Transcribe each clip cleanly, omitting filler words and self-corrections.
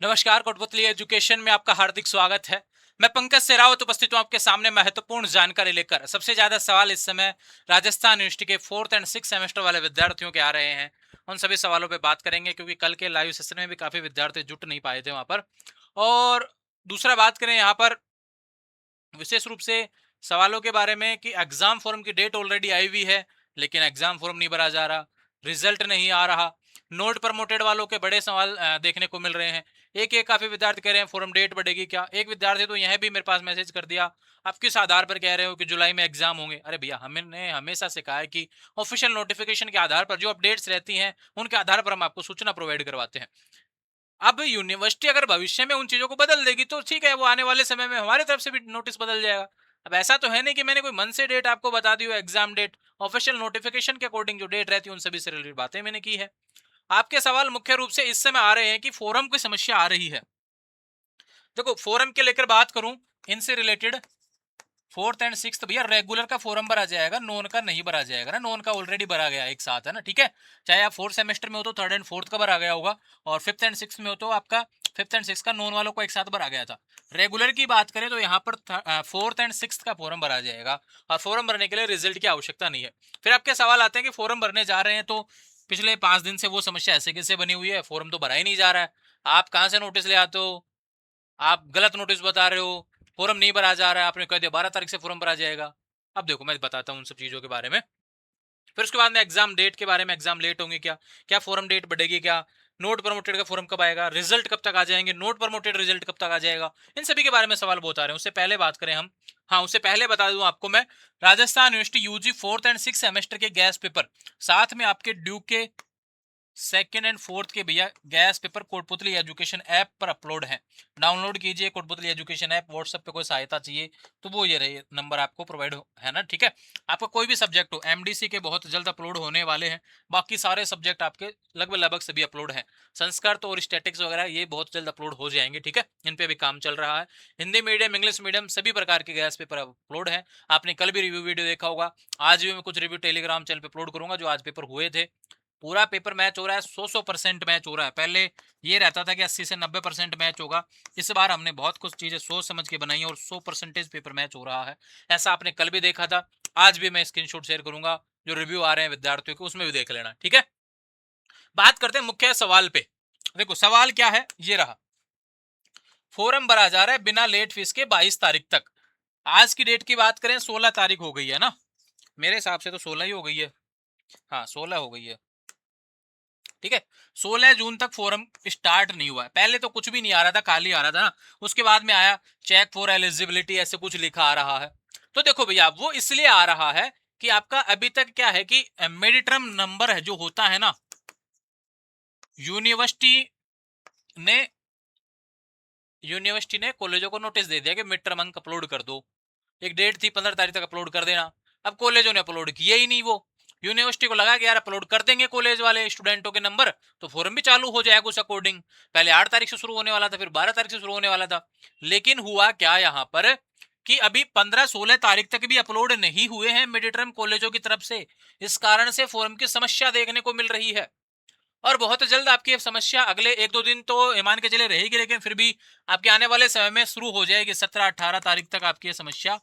नमस्कार, कोटपुतली एजुकेशन में आपका हार्दिक स्वागत है। मैं पंकज सेरावत उपस्थित हूं आपके सामने महत्वपूर्ण जानकारी लेकर। सबसे ज्यादा सवाल इस समय राजस्थान यूनिवर्सिटी के 4th एंड 6th सेमेस्टर वाले विद्यार्थियों के आ रहे हैं। उन सभी सवालों पे बात करेंगे क्योंकि कल के लाइव सेशन में भी काफी विद्यार्थी जुट नहीं पाए थे वहां पर। और दूसरा बात करें यहाँ पर विशेष रूप से सवालों के बारे में कि एग्जाम फॉर्म की डेट ऑलरेडी आई हुई है, लेकिन एग्जाम फॉर्म नहीं भरा जा रहा, रिजल्ट नहीं आ रहा। नोट प्रमोटेड वालों के बड़े सवाल देखने को मिल रहे हैं। एक एक काफी विद्यार्थी कह रहे हैं फॉर्म डेट बढ़ेगी क्या। एक विद्यार्थी तो यह भी मेरे पास मैसेज कर दिया, आप किस आधार पर कह रहे हो कि जुलाई में एग्जाम होंगे। अरे भैया, हमने हमेशा से कहा है कि ऑफिशियल नोटिफिकेशन के आधार पर जो अपडेट्स रहती हैं उनके आधार पर हम आपको सूचना प्रोवाइड करवाते हैं। अब यूनिवर्सिटी अगर भविष्य में उन चीजों को बदल देगी तो ठीक है, वो आने वाले समय में हमारी तरफ से भी नोटिस बदल जाएगा। अब ऐसा तो है नहीं कि मैंने कोई मन से डेट आपको बता दी हो। एग्जाम डेट ऑफिशियल नोटिफिकेशन के अकॉर्डिंग जो डेट रहती है उन सभी से रिलेटेड बातें मैंने की है। आपके सवाल मुख्य रूप से इस समय आ रहे हैं कि फोरम की समस्या आ रही है। देखो, फोरम के लेकर बात करूं, इनसे रिलेटेड 4th एंड 6th भैया रेगुलर का फॉर्म भरा जाएगा, नॉन का नहीं भरा जाएगा ना। नॉन का ऑलरेडी भरा गया एक साथ है ना, ठीक है। चाहे आप 4th सेमेस्टर में हो तो 3rd एंड 4th का भरा गया होगा, और 5th एंड 6th में हो तो आपका 5th एंड 6th का नॉन वालों को एक साथ भरा गया था। रेगुलर की बात करें तो यहाँ पर 4th एंड 6th का फॉर्म भरा जाएगा, और फॉर्म भरने के लिए रिजल्ट की आवश्यकता नहीं है। फिर आपके सवाल आते हैं कि फॉर्म भरने जा रहे हैं तो पिछले 5 दिन से वो समस्या ऐसे कैसे बनी हुई है, फॉर्म तो भरा ही नहीं जा रहा है। आप कहाँ से नोटिस ले आते हो, आप गलत नोटिस बता रहे हो। फॉर्म नहीं भरा जा रहा है, आपने कह दिया 12 तारीख से फॉर्म भरा जाएगा। अब देखो, मैं बताता हूँ उन सब चीजों के बारे में। फिर उसके बाद में एग्जाम डेट के बारे में, एग्जाम लेट होंगे क्या, क्या फॉर्म डेट बढ़ेगी क्या, नोट प्रमोटेड का फॉर्म कब आएगा, रिजल्ट कब तक आ जाएंगे, नोट प्रमोटेड रिजल्ट कब तक आ जाएगा, इन सभी के बारे में सवाल बहुत आ रहे हैं। उससे पहले बात करें हम, हाँ उससे पहले बता दूं आपको मैं, Rajasthan university UG 4th and 6th semester के गैस पेपर साथ में आपके ड्यूक के 2nd एंड 4th के भैया gas paper Kotputli education app पर अपलोड है। डाउनलोड कीजिए कोटपुतली एजुकेशन ऐप। व्हाट्सएप पे कोई सहायता चाहिए तो वो ये रहे नंबर आपको प्रोवाइड है ना, ठीक है। आपका कोई भी सब्जेक्ट हो, एमडीसी के बहुत जल्द अपलोड होने वाले हैं। बाकी सारे सब्जेक्ट आपके लगभग लगभग सभी अपलोड हैं। संस्कृत और स्टैटिक्स वगैरह ये बहुत जल्द अपलोड हो जाएंगे, ठीक है। इन पे भी काम चल रहा है। हिंदी मीडियम, इंग्लिश मीडियम सभी प्रकार के गैस पेपर अपलोड है। आपने कल भी रिव्यू वीडियो देखा होगा, आज भी मैं कुछ रिव्यू टेलीग्राम चैनल पे अपलोड करूंगा जो आज पेपर हुए थे। पूरा पेपर मैच हो रहा है, 100% मैच हो रहा है। पहले ये रहता था कि 80 से 90% मैच होगा। इस बार हमने बहुत कुछ चीजें सोच समझ के बनाई है और 100% पेपर मैच हो रहा है। ऐसा आपने कल भी देखा था, आज भी मैं स्क्रीनशॉट शेयर करूंगा जो रिव्यू आ रहे हैं विद्यार्थियों के, उसमें भी देख लेना, ठीक है। बात करते हैं मुख्य सवाल पे। देखो सवाल क्या है, ये रहा। फॉर्म भरा जा रहा है बिना लेट फीस के 22 तारीख तक। आज की डेट की बात करें, 16 तारीख हो गई है ना, मेरे हिसाब से तो 16 ही हो गई है। हाँ 16 हो गई है, ठीक है। 16 जून तक फोरम स्टार्ट नहीं हुआ है। पहले तो कुछ भी नहीं आ रहा था, खाली आ रहा था ना। उसके बाद में आया चेक फॉर एलिजिबिलिटी, ऐसे कुछ लिखा आ रहा है। तो देखो भैया, वो इसलिए आ रहा है कि आपका अभी तक क्या है कि मिड टर्म नंबर है जो होता है ना, यूनिवर्सिटी ने कॉलेजों को नोटिस दे दिया कि मिड टर्म अंक अपलोड कर दो। एक डेट थी 15 तारीख तक अपलोड कर देना। अब कॉलेजों ने अपलोड किया ही नहीं। वो यूनिवर्सिटी को लगा कि यार अपलोड कर देंगे कॉलेज वाले स्टूडेंटों के नंबर तो फॉर्म भी चालू हो जाएगा उस अकॉर्डिंग। पहले 8 तारीख से शुरू होने वाला था, फिर 12 तारीख से शुरू होने वाला था। लेकिन हुआ क्या यहाँ पर कि अभी 15-16 तारीख तक भी अपलोड नहीं हुए हैं मिड टर्म कॉलेजों की तरफ से। इस कारण से फॉर्म की समस्या देखने को मिल रही है। और बहुत जल्द आपकी ये समस्या अगले 1-2 दिन तो ईमान के चले रहेगी, लेकिन फिर भी आपके आने वाले समय में शुरू हो जाएगी। 17-18 तारीख तक आपकी ये समस्या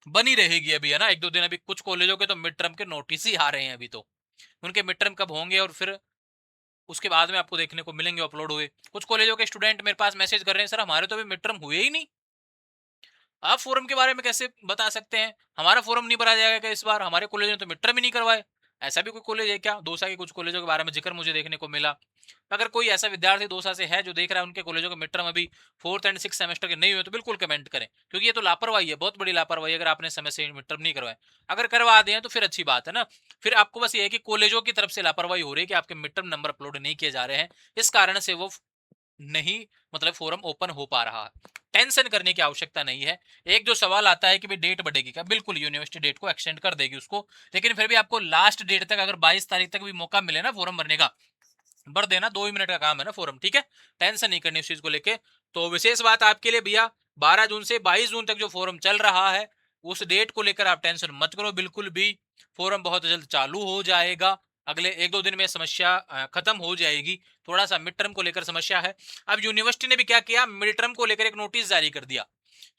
बनी रहेगी अभी, है ना। 1-2 दिन अभी कुछ कॉलेजों के तो मिड टर्म के नोटिस ही आ रहे हैं अभी। तो उनके मिड टर्म कब होंगे और फिर उसके बाद में आपको देखने को मिलेंगे अपलोड हुए। कुछ कॉलेजों के स्टूडेंट मेरे पास मैसेज कर रहे हैं, सर हमारे तो अभी मिड टर्म हुए ही नहीं। आप फोरम के बारे में कैसे बता सकते हैं, हमारा फोरम नहीं भरा जाएगा क्या इस बार, हमारे कॉलेज ने तो मिड टर्म ही नहीं करवाए। ऐसा भी कोई कॉलेज है क्या। दौसा के कुछ कॉलेजों के बारे में जिक्र मुझे देखने को मिला। अगर कोई ऐसा विद्यार्थी दौसा से है जो देख रहा है उनके कॉलेजों के मिड टर्म अभी 4th एंड 6th सेमेस्टर के नहीं हुए तो बिल्कुल कमेंट करें, क्योंकि ये तो लापरवाही है, बहुत बड़ी लापरवाही अगर आपने समय से मिड टर्म नहीं करवाए। अगर करवा दें तो फिर अच्छी बात है ना। फिर आपको बस ये है कि कॉलेजों की तरफ से लापरवाही हो रही है कि आपके मिड टर्म नंबर अपलोड नहीं किए जा रहे हैं, इस कारण से वो नहीं, मतलब फोरम ओपन हो पा रहा है। टेंशन करने की आवश्यकता नहीं है। एक जो सवाल आता है कि भाई डेट बढ़ेगी क्या, बिल्कुल यूनिवर्सिटी डेट को एक्सटेंड कर देगी उसको, लेकिन फिर भी आपको लास्ट डेट तक अगर 22 तारीख तक भी मौका मिले ना फोरम भरने का, भर देना। 2 ही मिनट का काम है ना फोरम, ठीक है। टेंशन नहीं करनी उस चीज को लेके। तो विशेष बात आपके लिए भैया, 12 जून से 22 जून तक जो फोरम चल रहा है उस डेट को लेकर आप टेंशन मत करो बिल्कुल भी। फोरम बहुत जल्द चालू हो जाएगा। अगले 1-2 दिन में समस्या खत्म हो जाएगी। थोड़ा सा मिड टर्म को लेकर समस्या है। अब यूनिवर्सिटी ने भी क्या किया, मिड टर्म को लेकर एक नोटिस जारी कर दिया।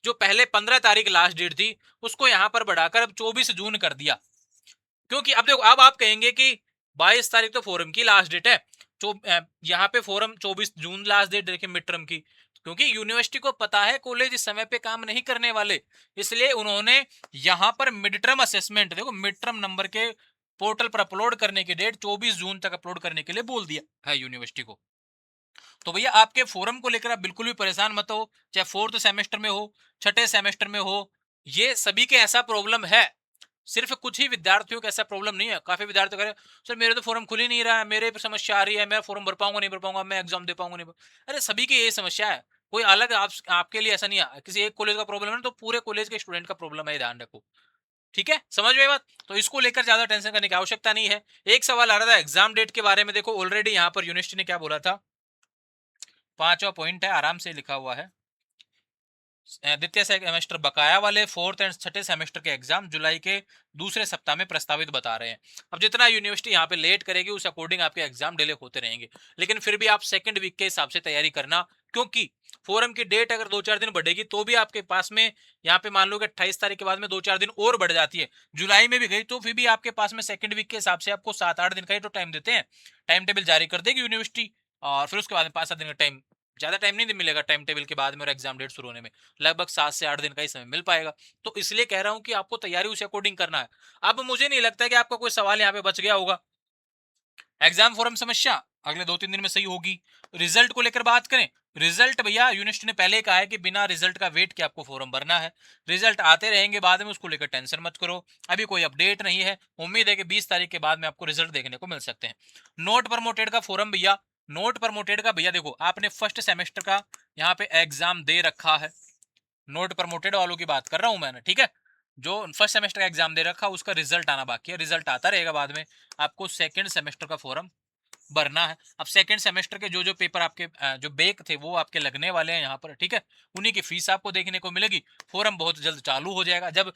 जो पहले 15 तारीख लास्ट डेट थी, उसको यहां पर बढ़ाकर अब 24 जून कर दिया। क्योंकि अब देखो, अब आप कहेंगे कि 22 तारीख तो फोरम की लास्ट डेट है, यहाँ पे फोरम 24 जून लास्ट डेट देखे मिड टर्म की। क्योंकि यूनिवर्सिटी को पता है कॉलेज इस समय पे काम नहीं करने वाले, इसलिए उन्होंने यहां पर मिड टर्म असेसमेंट, देखो मिड टर्म नंबर के पोर्टल पर अपलोड करने की डेट 24 जून तक अपलोड करने के लिए बोल दिया है यूनिवर्सिटी को। तो भैया आपके फोरम को लेकर आप बिल्कुल भी परेशान मत हो, चाहे फोर्थ सेमेस्टर में हो, छठे सेमेस्टर में हो, ये सभी के ऐसा प्रॉब्लम है। सिर्फ कुछ ही विद्यार्थियों का ऐसा प्रॉब्लम नहीं है। काफी विद्यार्थी कह रहे हैं सर मेरे तो फॉर्म खुल ही नहीं रहा है, मेरे पे समस्या आ रही है, मैं फॉर्म भर पाऊंगा नहीं भर पाऊंगा, मैं एग्जाम दे पाऊंगा नहीं अरे सभी की यही समस्या है, कोई अलग आपके लिए ऐसा नहीं है। किसी एक कॉलेज का प्रॉब्लम है तो पूरे कॉलेज के स्टूडेंट का प्रॉब्लम है, ध्यान रखो। ठीक है, समझ में बात? तो इसको लेकर ज्यादा टेंशन करने की आवश्यकता नहीं है। एक सवाल आ रहा था एग्जाम डेट के बारे में, देखो ऑलरेडी यहाँ पर यूनिवर्सिटी ने क्या बोला था, 5वां पॉइंट है, आराम से लिखा हुआ है। द्वितीय सेमेस्टर बकाया वाले फोर्थ एंड छठे सेमेस्टर के एग्जाम जुलाई के दूसरे सप्ताह में प्रस्तावित बता रहे हैं। अब जितना यूनिवर्सिटी यहाँ पे लेट करेगी उस अकॉर्डिंग आपके एग्जाम डिले होते रहेंगे, लेकिन फिर भी आप सेकंड वीक के हिसाब से तैयारी करना, क्योंकि फोरम की डेट अगर 2-4 दिन बढ़ेगी तो भी आपके पास में यहाँ पे मान लो कि 28 तारीख के बाद में 2-4 दिन और बढ़ जाती है, जुलाई में भी गई तो फिर भी आपके पास में सेकंड वीक के हिसाब से आपको 7-8 दिन का ही तो टाइम देते हैं। टाइम टेबल जारी कर देगी यूनिवर्सिटी और फिर उसके बाद में 5-7 दिन का टाइम, ज्यादा टाइम नहीं मिलेगा टाइम टेबल के बाद में और एग्जाम डेट शुरू होने में, लगभग 7 से 8 दिन का ही समय मिल पाएगा। तो इसलिए कह रहा हूं कि आपको तैयारी उसी अकॉर्डिंग करना है। अब मुझे नहीं लगता कि आपका कोई सवाल यहाँ पे बच गया होगा। एग्जाम फॉरम समस्या अगले 2-3 दिन में सही होगी। रिजल्ट को लेकर बात करें, रिजल्ट भैया यूनिवर्सिटी ने पहले कहा है कि बिना रिजल्ट का वेट के आपको फॉर्म भरना है। रिजल्ट आते रहेंगे बाद में, उसको लेकर टेंशन मत करो। अभी कोई अपडेट नहीं है, उम्मीद है कि 20 तारीख के बाद में आपको रिजल्ट देखने को मिल सकते हैं। नोट प्रमोटेड का फॉर्म भैया, नोट प्रमोटेड का भैया देखो आपने फर्स्ट सेमेस्टर का यहाँ पे एग्जाम दे रखा है, नोट प्रमोटेड वालों की बात कर रहा हूं मैंने, ठीक है। जो फर्स्ट सेमेस्टर का एग्जाम दे रखा उसका रिजल्ट आना बाकी है, रिजल्ट आता रहेगा बाद में। आपको सेकंड सेमेस्टर का फॉर्म भरना है। अब सेकंड सेमेस्टर के जो जो पेपर आपके जो बेक थे वो आपके लगने वाले हैं यहाँ पर, ठीक है, उन्हीं की फीस आपको देखने को मिलेगी। फॉर्म बहुत जल्द चालू हो जाएगा, जब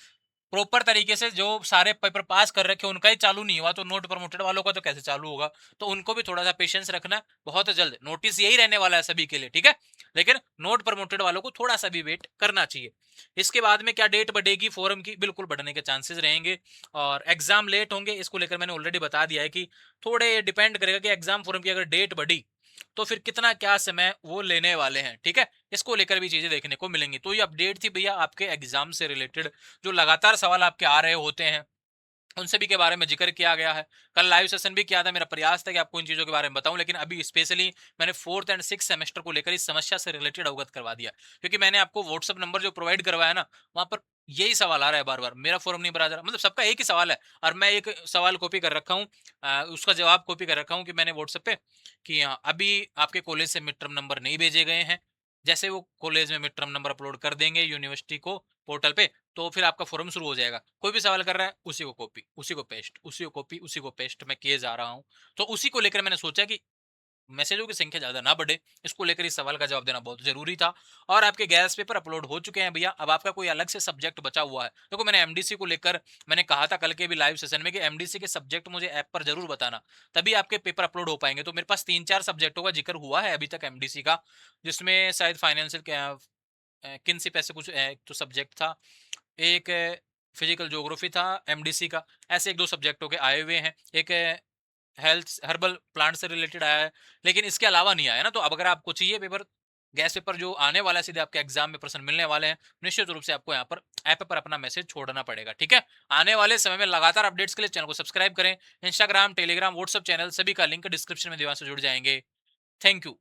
प्रॉपर तरीके से जो सारे पेपर पास कर रखे उनका ही चालू नहीं हुआ तो नोट प्रमोटेड वालों का तो कैसे चालू होगा। तो उनको भी थोड़ा सा पेशेंस रखना, बहुत जल्द नोटिस यही रहने वाला है सभी के लिए, ठीक है। लेकिन नोट प्रमोटेड वालों को थोड़ा सा भी वेट करना चाहिए। इसके बाद में क्या डेट बढ़ेगी फोरम की, बिल्कुल बढ़ने के चांसेस रहेंगे। और एग्जाम लेट होंगे, इसको लेकर मैंने ऑलरेडी बता दिया है कि थोड़े डिपेंड करेगा कि एग्जाम फोरम की अगर डेट बढ़ी तो फिर कितना क्या समय वो लेने वाले हैं, ठीक है। इसको लेकर भी चीजें देखने को मिलेंगी। तो ये अपडेट थी भैया आपके एग्जाम से रिलेटेड, जो लगातार सवाल आपके आ रहे होते हैं उन सभी के बारे में जिक्र किया गया है। कल लाइव सेशन भी किया था, मेरा प्रयास था कि आपको इन चीज़ों के बारे में बताऊं, लेकिन अभी स्पेशली मैंने फोर्थ एंड सिक्स सेमेस्टर को लेकर इस समस्या से रिलेटेड अवगत करवा दिया, क्योंकि मैंने आपको व्हाट्सअप नंबर जो प्रोवाइड करवाया ना, वहां पर यही सवाल आ रहा है बार बार, मेरा फॉर्म नहीं भरा जा रहा, मतलब सबका एक ही सवाल है। और मैं एक सवाल कॉपी कर रखा हूँ, उसका जवाब कॉपी कर रखा हूँ कि मैंने व्हाट्सएप पे कि अभी आपके कॉलेज से मिड टर्म नंबर नहीं भेजे गए हैं, जैसे वो कॉलेज में मिड टर्म नंबर अपलोड कर देंगे यूनिवर्सिटी को पोर्टल पे तो फिर आपका फॉर्म शुरू हो जाएगा। कोई भी सवाल कर रहा है उसी को कॉपी उसी को पेस्ट उसी को कॉपी उसी को पेस्ट मैं किए जा रहा हूँ। तो उसी को लेकर मैंने सोचा कि मैसेजों की संख्या ज्यादा ना बढ़े, इसको लेकर इस सवाल का जवाब देना बहुत जरूरी था। और आपके गैस पेपर अपलोड हो चुके हैं भैया, अब आपका कोई अलग से सब्जेक्ट बचा हुआ है। देखो मैंने एमडीसी को लेकर मैंने कहा था कल के भी लाइव सेशन में कि एमडीसी के सब्जेक्ट मुझे ऐप पर जरूर बताना, तभी आपके पेपर अपलोड हो पाएंगे। तो मेरे पास 3-4 सब्जेक्टों का जिक्र हुआ है अभी तक एमडीसी का, जिसमें शायद फाइनेंशियल किनसिप ऐसे कुछ एक तो सब्जेक्ट था, एक फिजिकल ज्योग्राफी था एमडीसी का, ऐसे 1-2 सब्जेक्टों के आए हुए हैं। एक हेल्थ हर्बल प्लांट से रिलेटेड आया है, लेकिन इसके अलावा नहीं आया ना। तो अब अगर आपको चाहिए पेपर, गैस पेपर जो आने वाला है सीधे आपके एग्जाम में प्रश्न मिलने वाले हैं, निश्चित रूप से आपको यहाँ पर ऐप पर अपना मैसेज छोड़ना पड़ेगा, ठीक है। आने वाले समय में लगातार अपडेट्स के लिए चैनल को सब्सक्राइब करें। इंस्टाग्राम, टेलीग्राम, व्हाट्सएप चैनल सभी का लिंक डिस्क्रिप्शन में दीवार से जुड़ जाएंगे। Thank you.